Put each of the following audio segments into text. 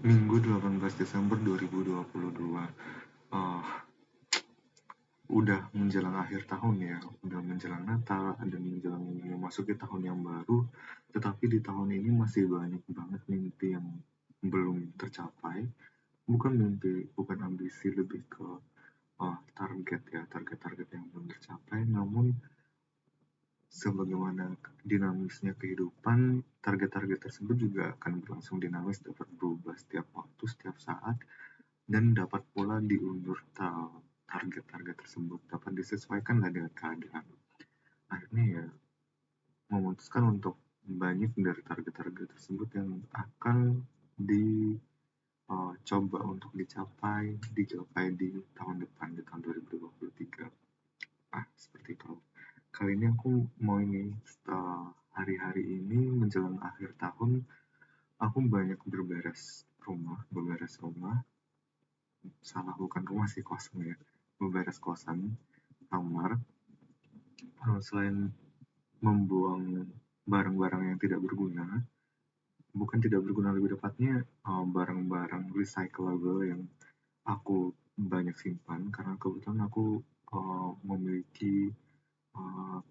Minggu 18 Desember 2022. Eh, udah menjelang akhir tahun ya, udah menjelang Natal dan menjelang memasuki tahun yang baru. Tetapi di tahun ini masih banyak banget mimpi yang belum tercapai. Bukan mimpi, bukan ambisi, lebih ke target ya, target-target yang belum tercapai. Namun sebagaimana dinamisnya kehidupan, target-target tersebut juga akan berlangsung dinamis, dapat berubah setiap waktu, setiap saat, dan dapat pula diundur target-target tersebut dapat disesuaikan dengan keadaan. Akhirnya ya memutuskan untuk banyak dari target-target tersebut yang akan dicoba untuk dicapai di tahun depan, di tahun 2023. Seperti itu. Kali ini aku mau setelah hari-hari ini menjelang akhir tahun, aku banyak beberes rumah, salah bukan rumah sih, kosong ya, beberes kosan, kamar. Selain membuang barang-barang yang tidak berguna, bukan tidak berguna, lebih tepatnya barang-barang recyclable yang aku banyak simpan, karena kebetulan aku memiliki uh,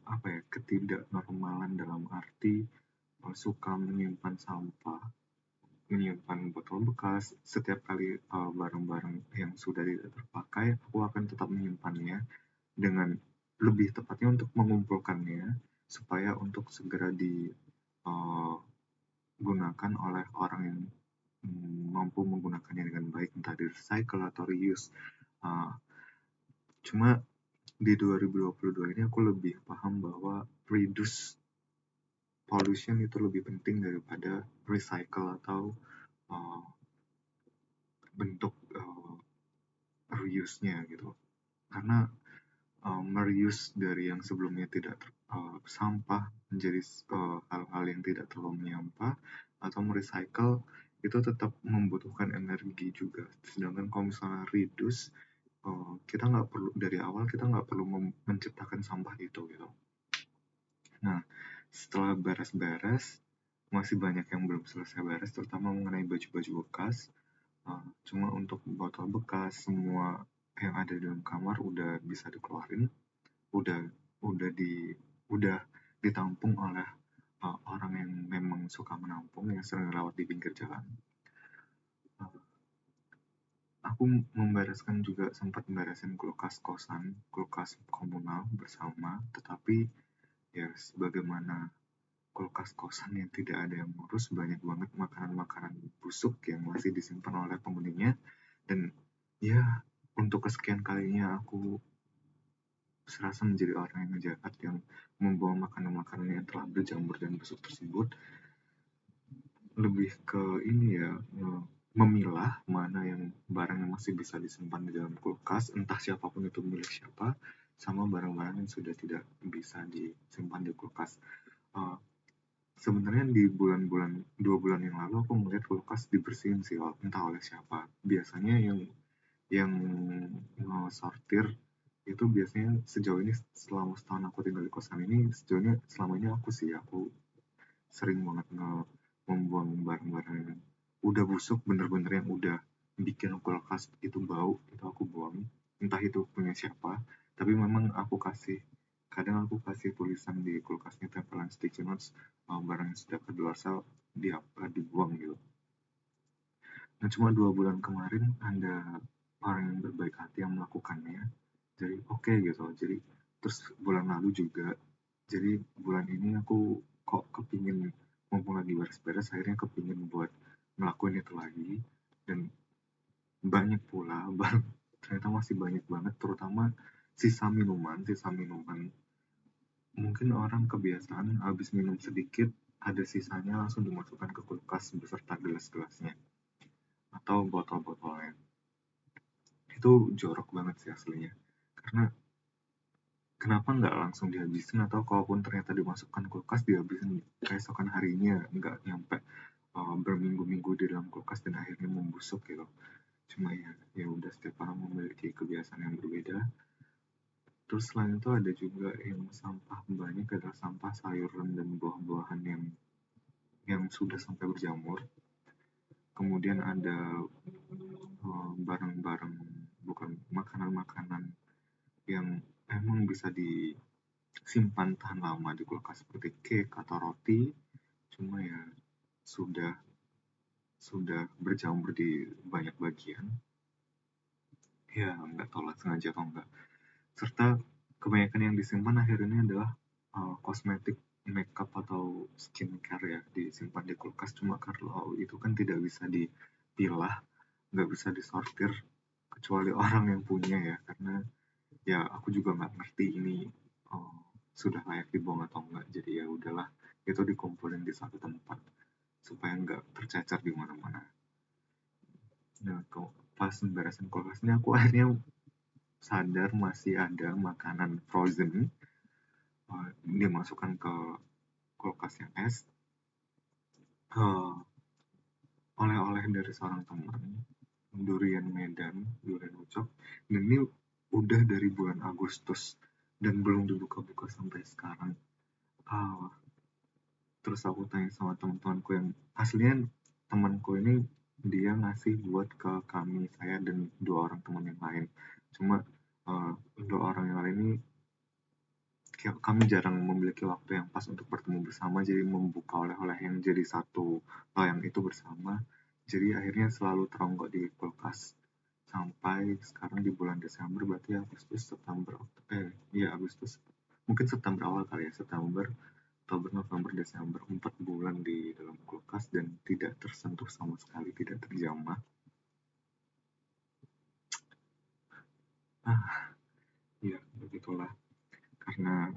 apa ya, ketidaknormalan dalam arti suka menyimpan botol bekas. Setiap kali barang-barang yang sudah tidak terpakai, aku akan tetap menyimpannya, dengan lebih tepatnya untuk mengumpulkannya supaya untuk segera digunakan oleh orang yang mampu menggunakannya dengan baik, entah di recycle atau reuse. Uh, Cuma di 2022 ini aku lebih paham bahwa reduce pollution itu lebih penting daripada recycle atau uh, bentuk reuse-nya gitu. Karena mereuse dari yang sebelumnya tidak sampah menjadi hal-hal yang tidak terlalu menyampah, atau merecycle itu tetap membutuhkan energi juga. Sedangkan kalau misalnya reduce, kita nggak perlu dari awal, kita nggak perlu menciptakan sampah itu gitu. Nah, setelah beres-beres, masih banyak yang belum selesai beres, terutama mengenai baju-baju bekas. Cuma untuk botol bekas, semua yang ada di dalam kamar udah bisa dikeluarin, udah udah di udah ditampung oleh orang yang memang suka menampung, yang sering lewat di pinggir jalan. Uh, aku sempat membereskan kulkas komunal bersama, tetapi ya sebagaimana kulkas kosan yang tidak ada yang ngurus, banyak banget makanan-makanan busuk yang masih disimpan oleh penghuninya. Dan ya, untuk kesekian kalinya aku serasa menjadi orang yang jahat yang membawa makanan-makanan yang telah berjamur dan busuk tersebut. Lebih ke ini ya, memilah mana yang barang yang masih bisa disimpan di dalam kulkas, entah siapapun itu milik siapa, sama barang-barang yang sudah tidak bisa disimpan di kulkas. Uh, Sebenarnya di bulan-bulan 2 bulan yang lalu aku melihat kulkas dibersihin sih, entah oleh siapa. Biasanya yang sortir itu biasanya sejauh ini, selama setahun aku tinggal di kosan ini, selama ini aku sering banget membuang barang-barang yang udah busuk, bener-bener yang udah bikin kulkas itu bau, itu aku buang, entah itu punya siapa. Tapi memang kadang aku kasih tulisan di kulkasnya, tempelan sticky notes, barang yang sudah kadaluarsa dibuang gitu. Nah, cuma 2 bulan kemarin ada orang yang berbaik hati yang melakukannya, jadi oke gitu. Jadi terus bulan lalu juga, jadi bulan ini aku kok kepingin, mumpung lagi beres-beres, akhirnya kepingin buat ngelakuin itu lagi. Dan banyak pula ternyata masih banyak banget, terutama sisa minuman. Mungkin orang kebiasaan habis minum sedikit, ada sisanya langsung dimasukkan ke kulkas beserta gelas-gelasnya atau botol-botolnya. Itu jorok banget sih aslinya, karena kenapa nggak langsung dihabisin, atau kalaupun ternyata dimasukkan kulkas, dihabisin keesokan harinya, nggak nyampe berminggu-minggu di dalam kulkas dan akhirnya membusuk gitu. Cuma ya udah, setiap orang memiliki kebiasaan yang berbeda. Terus selain itu ada juga yang sampah banyak adalah sampah sayuran dan buah-buahan yang sudah sampai berjamur. kemudian ada barang-barang, bukan makanan-makanan yang emang bisa disimpan tahan lama di kulkas seperti cake atau roti, cuma ya sudah sudah berjamur di banyak bagian, ya nggak tahu lah sengaja atau enggak. Serta kebanyakan yang disimpan akhirnya adalah kosmetik, makeup atau skincare ya, disimpan di kulkas. Cuma kalau itu kan tidak bisa dipilah, nggak bisa disortir kecuali orang yang punya ya, karena ya aku juga nggak ngerti ini uh, sudah layak dibuang atau enggak. Jadi ya udahlah, itu dikumpulin di satu tempat supaya nggak tercecer di mana-mana. Nah, kalau pas beresin kulkas ini aku akhirnya sadar masih ada makanan frozen dimasukkan ke kulkas yang es, oleh-oleh dari seorang teman, durian Medan, durian ucok, dan ini udah dari bulan Agustus dan belum dibuka-buka sampai sekarang. Ah, terus aku tanya sama teman-temanku yang aslinya, temanku ini dia ngasih buat ke kami, saya dan dua orang teman yang lain. Cuma dua orang yang lain ini kami jarang memiliki waktu yang pas untuk bertemu bersama, jadi membuka oleh-oleh yang jadi satu loyang itu bersama, jadi akhirnya selalu teronggok di kulkas sampai sekarang di bulan Desember, berarti Agustus, September, iya Agustus, mungkin September awal kali ya, September, Oktober, November, Desember, 4 bulan di dalam kulkas dan tidak tersentuh sama sekali, tidak terjamah. Ya begitulah, karena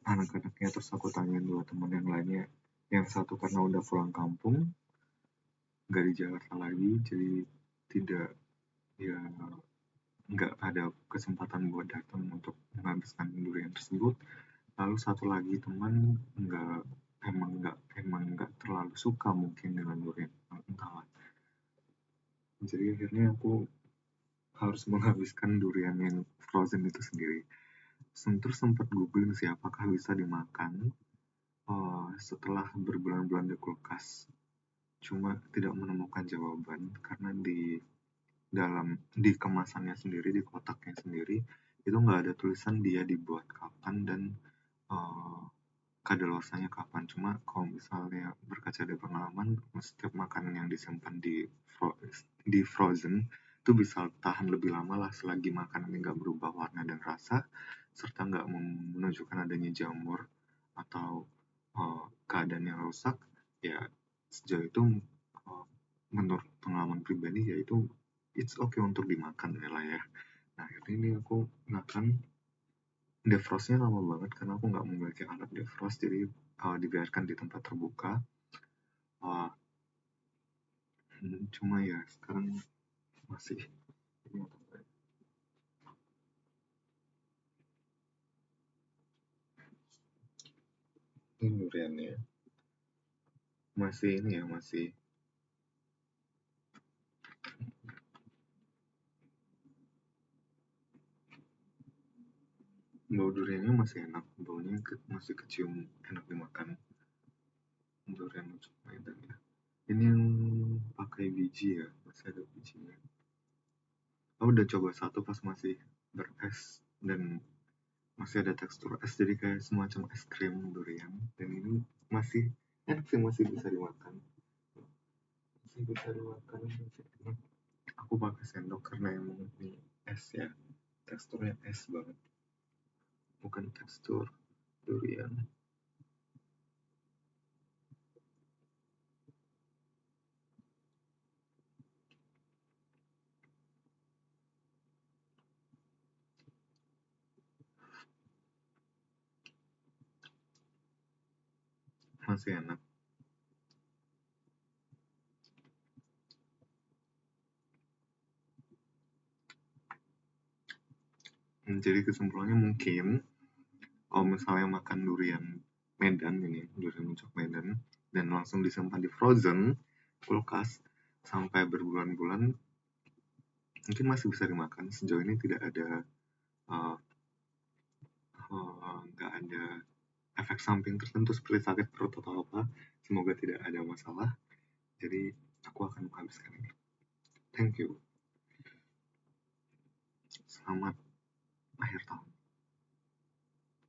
anak-anaknya. Terus aku tanyain dua teman yang lainnya, yang satu karena udah pulang kampung, nggak di Jakarta lagi, jadi tidak, ya nggak ada kesempatan buat datang untuk menghabiskan durian tersebut. Lalu satu lagi teman nggak, emang nggak terlalu suka mungkin dengan durian, entahlah. Jadi akhirnya aku harus menghabiskan durian yang frozen itu sendiri. Terus sempat googling sih apakah bisa dimakan setelah berbulan-bulan di kulkas. Cuma tidak menemukan jawaban karena di kemasannya sendiri, di kotaknya sendiri, itu nggak ada tulisan dia dibuat kapan dan uh, kadaluarsanya kapan. Cuma kalau misalnya berkaca dari pengalaman, setiap makanan yang disimpan di frozen itu bisa tahan lebih lama lah selagi makanan nggak berubah warna dan rasa, serta nggak menunjukkan adanya jamur atau keadaan yang rusak. Ya sejauh itu, uh, menurut pengalaman pribadi yaitu it's okay untuk dimakan ya lah ya. Nah ini aku makan. Defrostnya lama banget karena aku nggak memiliki alat defrost, jadi dibiarkan di tempat terbuka. Uh, Cuma ya sekarang masih ini duriannya masih ini ya, masih bau duriannya masih enak, baunya masih kecium, enak dimakan. Durian ucok Medan ya, ini yang pakai biji ya, masih ada bijinya. Aku udah coba satu pas masih beres dan masih ada tekstur es, jadi kayak semacam es krim durian, dan ini masih enak sih, masih bisa dimakan, masih bisa dimakan, masih enak. Aku pakai sendok karena emang ini es ya, teksturnya es banget, bukan tekstur durian. Masih enak. Jadi kesimpulannya mungkin kalau misalnya makan durian Medan ini, durian ucok Medan, dan langsung disimpan di frozen kulkas sampai berbulan-bulan, mungkin masih bisa dimakan. Sejauh ini tidak ada uh, nggak ada efek samping tertentu seperti sakit perut atau apa. Semoga tidak ada masalah. Jadi aku akan menghabiskan ini. Thank you. Selamat akhir tahun.